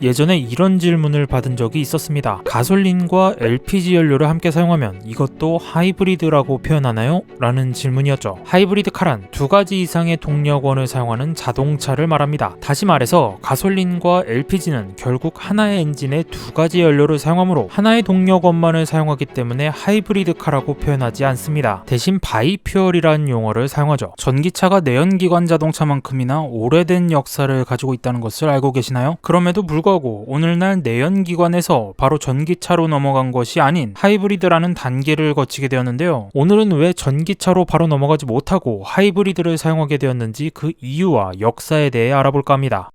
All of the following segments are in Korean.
예전에 이런 질문을 받은 적이 있었습니다. 가솔린과 LPG 연료를 함께 사용하면 이것도 하이브리드라고 표현하나요? 라는 질문이었죠. 하이브리드 카란, 두 가지 이상의 동력원을 사용하는 자동차를 말합니다. 다시 말해서 가솔린과 LPG는 결국 하나의 엔진에 두 가지 연료를 사용하므로 하나의 동력원만을 사용하기 때문에 하이브리드카라고 표현하지 않습니다. 대신 바이퓨얼이라는 용어를 사용하죠. 전기차가 내연기관 자동차만큼이나 오래된 역사를 가지고 있다는 것을 알고 계시나요? 그럼에도 불구하고 오늘날 내연기관에서 바로 전기차로 넘어간 것이 아닌 하이브리드라는 단계를 거치게 되었는데요. 오늘은 왜 전기차로 바로 넘어가지 못하고 하이브리드를 사용하게 되었는지 그 이유와 역사에 대해 알아볼까 합니다.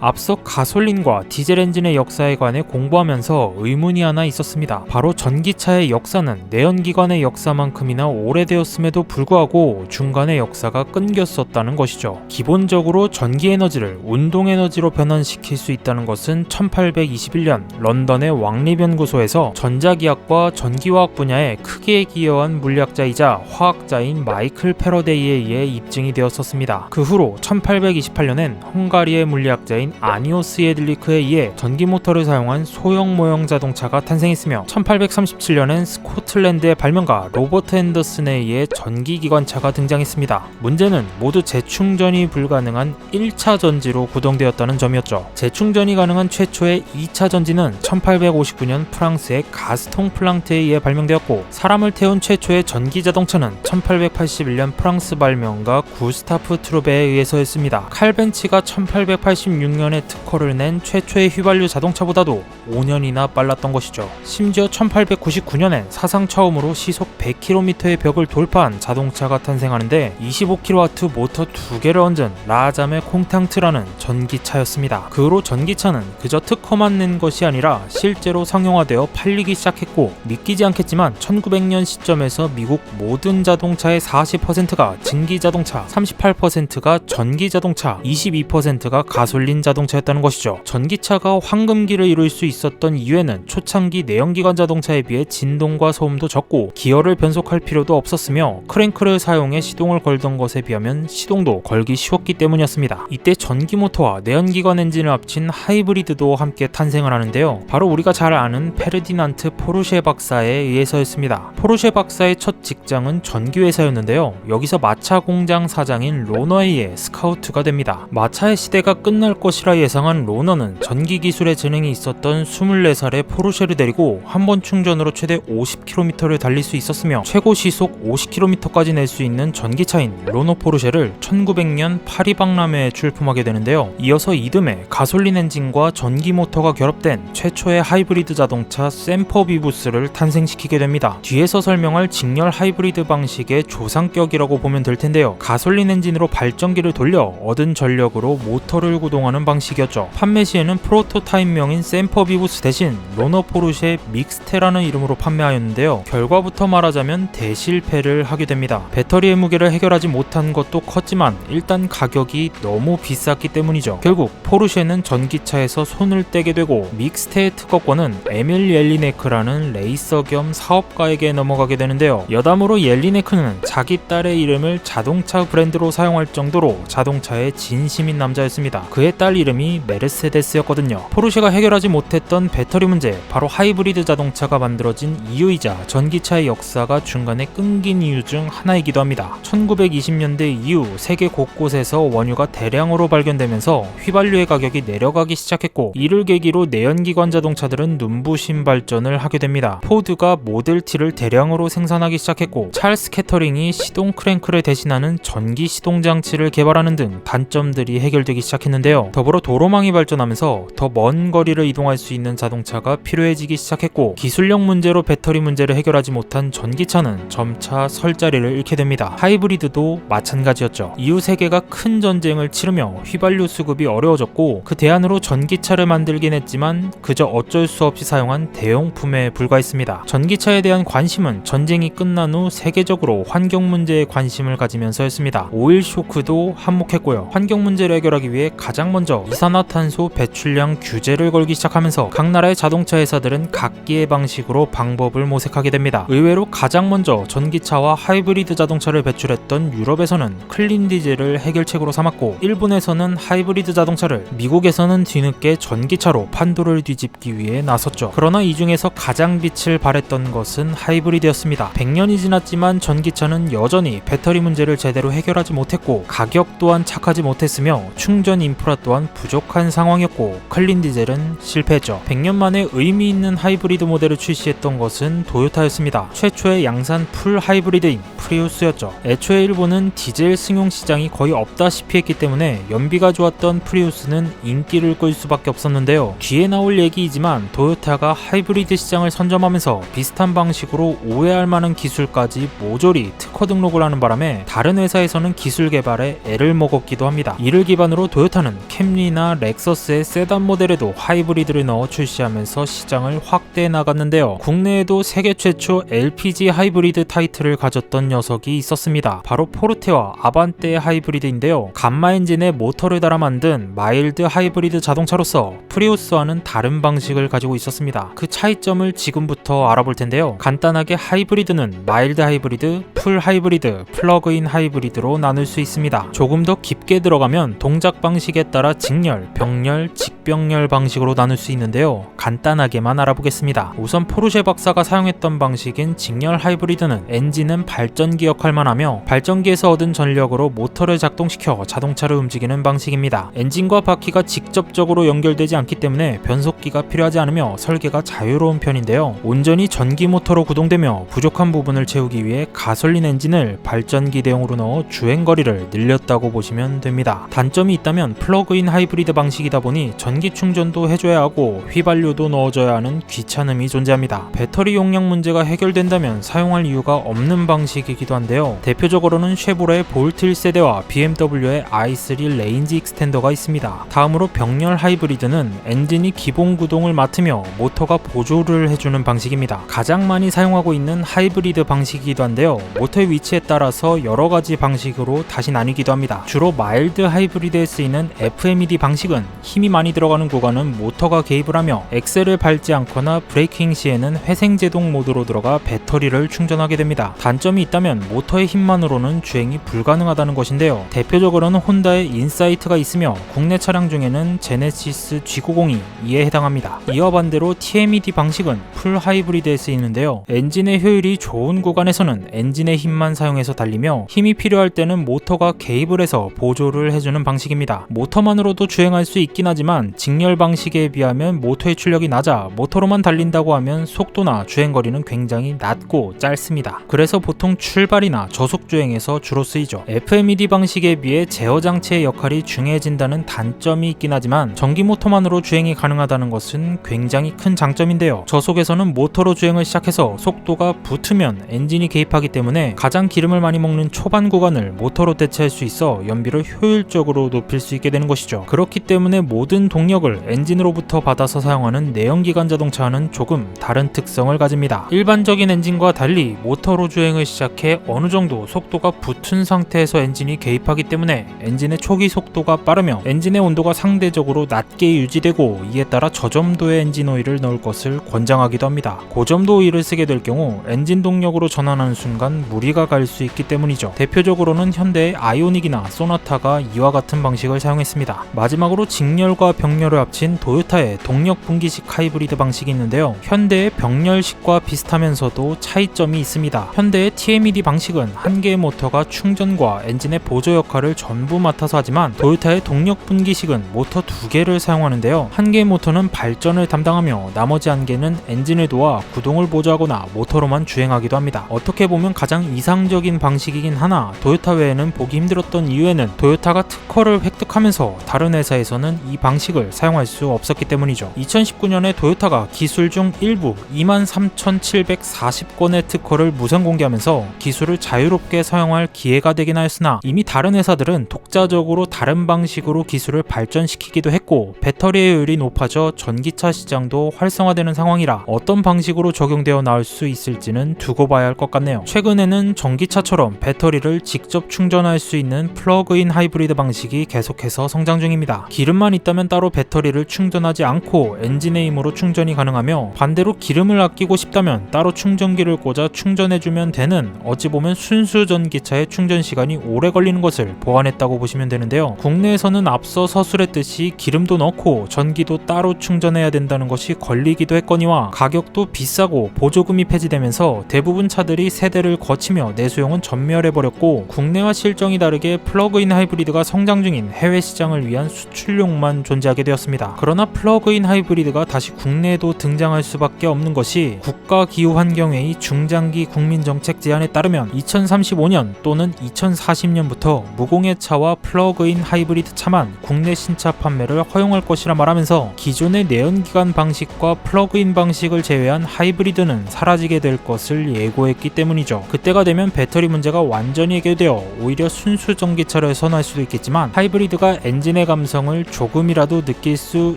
앞서 가솔린과 디젤 엔진의 역사에 관해 공부하면서 의문이 하나 있었습니다. 바로 전기차의 역사는 내연기관의 역사만큼이나 오래되었음에도 불구하고 중간에 역사가 끊겼었다는 것이죠. 기본적으로 전기에너지를 운동에너지로 변환시킬 수 있다는 것은 1821년 런던의 왕립연구소에서 전자기학과 전기화학 분야에 크게 기여한 물리학자이자 화학자인 마이클 패러데이에 의해 입증이 되었었습니다. 그 후로 1828년엔 헝가리의 물리학자인 아니오스 예들리크에 의해 전기모터를 사용한 소형 모형 자동차가 탄생했으며 1837년엔 스코틀랜드의 발명가 로버트 앤더슨에 의해 전기기관차가 등장했습니다. 문제는 모두 재충전이 불가능한 1차 전지로 구동되었다는 점이었죠. 재충전이 가능한 최초의 2차 전지는 1859년 프랑스의 가스통 플랑트에 의해 발명되었고, 사람을 태운 최초의 전기자동차는 1881년 프랑스 발명가 구스타프 트루베에 의해서였습니다. 칼벤치가 1886년에 특허를 낸 최초의 휘발유 자동차보다도 5년이나 빨랐던 것이죠. 심지어 1899년엔 사상 처음으로 시속 100km의 벽을 돌파한 자동차가 탄생하는데 25kW 모터 2개를 얹은 라자메 콩탕트라는 전기차였습니다. 그 후로 전기차는 그저 특허만 낸 것이 아니라 실제로 상용화되어 팔리기 시작했고, 믿기지 않겠지만 1900년 시점에서 미국 모든 자동차의 40%가 증기자동차, 38%가 전기자동차, 22%가 가솔린 자동차였다는 것이죠. 전기차가 황금기를 이룰 수 있었던 이유에는 초창기 내연기관 자동차에 비해 진동과 소음도 적고 기어를 변속할 필요도 없었으며 크랭크를 사용해 시동을 걸던 것에 비하면 시동도 걸기 쉬웠기 때문이었습니다. 이때 전기모터와 내연기관 엔진을 합친 하이브리드도 함께 탄생을 하는데요. 바로 우리가 잘 아는 페르디난트 포르쉐 박사에 의해서였습니다. 포르쉐 박사의 첫 직장은 전기회사였는데요. 여기서 마차 공장 사장인 로너에 스카우트가 됩니다. 마차의 시대가 끝날 것이라 예상한 로너는 전기기술에 재능이 있었던 24살의 포르쉐를 데리고 한 번 충전으로 최대 50km를 달릴 수 있었으며 최고 시속 50km까지 낼 수 있는 전기차인 로너 포르쉐를 1900년 파리 박람회에 출품하게 되는데요. 이어서 이듬해 가솔린 엔진과 전기 모터가 결합된 최초의 하이브리드 자동차 셈퍼비부스를 탄생시키게 됩니다. 뒤에서 설명할 직렬 하이브리드 방식의 조상격이라고 보면 될 텐데요. 가솔린 엔진으로 발전기를 돌려 얻은 전력으로 모터를 구동하는 방식이었죠. 판매 시에는 프로토타입명인 셈퍼비부스 대신 로너 포르쉐 믹스테라는 이름으로 판매하였는데요. 결과부터 말하자면 대실패를 하게 됩니다. 배터리의 무게를 해결하지 못한 것도 컸지만 일단 가격이 너무 비쌌기 때문이죠. 결국 포르쉐는 전기차에서 손을 떼게 되고 믹스테의 특허권은 에밀 옐리네크라는 레이서 겸 사업가에게 넘어가게 되는데요. 여담으로 옐리네크는 자기 딸의 이름을 자동차 브랜드로 사용할 정도로 자동차에 진심인 남자였습니다. 그의 딸 이름이 메르세데스였거든요. 포르쉐가 해결하지 못했던 배터리 문제, 바로 하이브리드 자동차가 만들어진 이유이자 전기차의 역사가 중간에 끊긴 이유 중 하나이기도 합니다. 1920년대 이후 세계 곳곳에서 원유가 대량으로 발견되면서 휘발유의 가격이 내려가기 시작했고, 이를 계기로 내연기관 자동차들은 눈부신 발전을 하게 됩니다. 포드가 모델 T를 대량으로 생산하기 시작했고, 찰스 캐터링이 시동 크랭크를 대신하는 전기 시동 장치를 개발하는 등 단점들이 해결되기 시작했는데요. 더불어 도로망이 발전하면서 더 먼 거리를 이동할 수 있는 자동차가 필요해지기 시작했고, 기술력 문제로 배터리 문제를 해결하지 못한 전기차는 점차 설 자리를 잃게 됩니다. 하이브리드도 마찬가지였죠. 이후 세계가 큰 전쟁을 치르며 휘발유 수급이 어려워졌고, 그 대안으로 전기차를 만들긴 했지만 그저 어쩔 수 없이 사용한 대용품에 불과했습니다. 전기차에 대한 관심은 전쟁이 끝난 후 세계적으로 환경 문제에 관심을 가지면서였습니다. 오일 쇼크도 한몫했고요. 환경 문제를 해결하기 위해 가장 먼저 먼저 이산화탄소 배출량 규제를 걸기 시작하면서 각 나라의 자동차 회사들은 각기의 방식으로 방법을 모색하게 됩니다. 의외로 가장 먼저 전기차와 하이브리드 자동차를 배출했던 유럽에서는 클린 디젤을 해결책으로 삼았고, 일본에서는 하이브리드 자동차를, 미국에서는 뒤늦게 전기차로 판도를 뒤집기 위해 나섰죠. 그러나 이 중에서 가장 빛을 발했던 것은 하이브리드였습니다. 100년이 지났지만 전기차는 여전히 배터리 문제를 제대로 해결하지 못했고, 가격 또한 착하지 못했으며 충전 인프라 또한 부족한 상황이었고, 클린 디젤은 실패했죠. 100년 만에 의미 있는 하이브리드 모델을 출시했던 것은 도요타였습니다. 최초의 양산 풀 하이브리드인 프리우스였죠. 애초에 일본은 디젤 승용 시장이 거의 없다시피 했기 때문에 연비가 좋았던 프리우스는 인기를 끌 수밖에 없었는데요. 뒤에 나올 얘기이지만 도요타가 하이브리드 시장을 선점하면서 비슷한 방식으로 오해할 만한 기술까지 모조리 특허 등록을 하는 바람에 다른 회사에서는 기술 개발에 애를 먹었기도 합니다. 이를 기반으로 도요타는 캠리나 렉서스의 세단 모델에도 하이브리드를 넣어 출시하면서 시장을 확대해 나갔는데요. 국내에도 세계 최초 LPG 하이브리드 타이틀을 가졌던 녀석이 있었습니다. 바로 포르테와 아반떼의 하이브리드인데요. 감마 엔진에 모터를 달아 만든 마일드 하이브리드 자동차로서 프리우스와는 다른 방식을 가지고 있었습니다. 그 차이점을 지금부터 알아볼 텐데요. 간단하게 하이브리드는 마일드 하이브리드, 풀 하이브리드, 플러그인 하이브리드로 나눌 수 있습니다. 조금 더 깊게 들어가면 동작 방식에 따라 직렬, 병렬, 직병렬 방식으로 나눌 수 있는데요. 간단하게만 알아보겠습니다. 우선 포르쉐 박사가 사용했던 방식인 직렬 하이브리드는 엔진은 발전기 역할만 하며 발전기에서 얻은 전력으로 모터를 작동시켜 자동차를 움직이는 방식입니다. 엔진과 바퀴가 직접적으로 연결되지 않기 때문에 변속기가 필요하지 않으며 설계가 자유로운 편인데요. 온전히 전기 모터로 구동되며 부족한 부분을 채우기 위해 가솔린 엔진을 발전기 대용으로 넣어 주행거리를 늘렸다고 보시면 됩니다. 단점이 있다면 플러그인 하이브리드 방식이다 보니 전기 충전도 해줘야 하고 휘발유도 넣어줘야 하는 귀찮음이 존재합니다. 배터리 용량 문제가 해결된다면 사용할 이유가 없는 방식이기도 한데요. 대표적으로는 쉐보레의 볼트 1세대와 BMW의 i3 레인지 익스텐더가 있습니다. 다음으로 병렬 하이브리드는 엔진이 기본 구동을 맡으며 모터가 보조를 해주는 방식입니다. 가장 많이 사용하고 있는 하이브리드 방식이기도 한데요. 모터의 위치에 따라서 여러가지 방식으로 다시 나뉘기도 합니다. 주로 마일드 하이브리드에 쓰이는 FMED 방식은 힘이 많이 들어가는 구간은 모터가 개입을 하며 엑셀을 밟지 않거나 브레이킹 시에는 회생제동 모드로 들어가 배터리를 충전하게 됩니다. 단점이 있다면 모터의 힘만으로는 주행이 불가능하다는 것인데요. 대표적으로는 혼다의 인사이트가 있으며 국내 차량 중에는 제네시스 G902 이에 해당합니다. 이와 반대로 TMED 방식은 풀 하이브리드에 쓰이는데요. 엔진의 효율이 좋은 구간에서는 엔진의 힘만 사용해서 달리며 힘이 필요할 때는 모터가 개입을 해서 보조를 해주는 방식입니다. 모터만으로도 주행할 수 있긴 하지만 직렬 방식에 비하면 모터의 출력이 낮아 모터로만 달린다고 하면 속도나 주행거리는 굉장히 낮고 짧습니다. 그래서 보통 출발이나 저속 주행에서 주로 쓰이죠. FMED 방식에 비해 제어 장치의 역할이 중요해진다는 단점이 있긴 하지만 전기 모터만으로 주행이 가능하다는 것은 굉장히 큰 장점인데요. 저속에서는 모터로 주행을 시작해서 속도가 붙으면 엔진이 개입하기 때문에 가장 기름을 많이 먹는 초반 구간을 모터로 대체할 수 있어 연비를 효율적으로 높일 수 있게 되는 것이죠. 그렇기 때문에 모든 동력을 엔진으로부터 받아서 사용하는 내연기관 자동차와는 조금 다른 특성을 가집니다. 일반적인 엔진과 달리 모터로 주행을 시작해 어느 정도 속도가 붙은 상태에서 엔진이 개입하기 때문에 엔진의 초기 속도가 빠르며 엔진의 온도가 상대적으로 낮게 유지되고, 이에 따라 저점도의 엔진 오일을 넣을 것을 권장하기도 합니다. 고점도 오일을 쓰게 될 경우 엔진 동력으로 전환하는 순간 무리가 갈 수 있기 때문이죠. 대표적으로는 현대의 아이오닉이나 소나타가 이와 같은 방식을 사용했습니다. 마지막으로 직렬과 병렬을 합친 도요타의 동력 분기식 하이브리드 방식이 있는데요. 현대의 병렬식과 비슷하면서도 차이점이 있습니다. 현대의 TMED 방식은 한 개의 모터가 충전과 엔진의 보조 역할을 전부 맡아서 하지만 도요타의 동력 분기식은 모터 두 개를 사용하는데요. 한 개의 모터는 발전을 담당하며 나머지 한 개는 엔진을 도와 구동을 보조하거나 모터로만 주행하기도 합니다. 어떻게 보면 가장 이상적인 방식이긴 하나 도요타 외에는 보기 힘들었던 이유에는 도요타가 특허를 획득하면서 다른 회사에서는 이 방식을 사용할 수 없었기 때문이죠. 2019년에 도요타가 기술 중 일부 23,740건의 특허를 무상 공개하면서 기술을 자유롭게 사용할 기회가 되긴 하였으나, 이미 다른 회사들은 독자적으로 다른 방식으로 기술을 발전시키기도 했고 배터리의 효율이 높아져 전기차 시장도 활성화되는 상황이라 어떤 방식으로 적용되어 나올 수 있을지는 두고 봐야 할 것 같네요. 최근에는 전기차처럼 배터리를 직접 충전할 수 있는 플러그인 하이브리드 방식이 계속해서 성장 성장 중입니다. 기름만 있다면 따로 배터리를 충전하지 않고 엔진의 힘으로 충전이 가능하며, 반대로 기름을 아끼고 싶다면 따로 충전기를 꽂아 충전해주면 되는, 어찌 보면 순수 전기차의 충전 시간이 오래 걸리는 것을 보완했다고 보시면 되는데요. 국내에서는 앞서 서술했듯이 기름도 넣고 전기도 따로 충전해야 된다는 것이 걸리기도 했거니와 가격도 비싸고 보조금이 폐지되면서 대부분 차들이 세대를 거치며 내수용은 전멸해버렸고, 국내와 실정이 다르게 플러그인 하이브리드가 성장 중인 해외 시장을 위한 수출용만 존재하게 되었습니다. 그러나 플러그인 하이브리드가 다시 국내에도 등장할 수밖에 없는 것이 국가기후환경회의 중장기 국민정책 제안에 따르면 2035년 또는 2040년부터 무공해차와 플러그인 하이브리드 차만 국내 신차 판매를 허용할 것이라 말하면서, 기존의 내연기관 방식과 플러그인 방식을 제외한 하이브리드는 사라지게 될 것을 예고했기 때문이죠. 그때가 되면 배터리 문제가 완전히 해결되어 오히려 순수 전기차를 선호할 수도 있겠지만, 하이브리드가 엔진의 감성을 조금이라도 느낄 수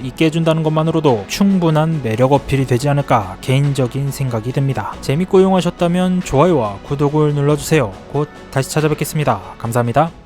있게 해준다는 것만으로도 충분한 매력 어필이 되지 않을까 개인적인 생각이 듭니다. 재밌고 유용하셨다면 좋아요와 구독을 눌러주세요. 곧 다시 찾아뵙겠습니다. 감사합니다.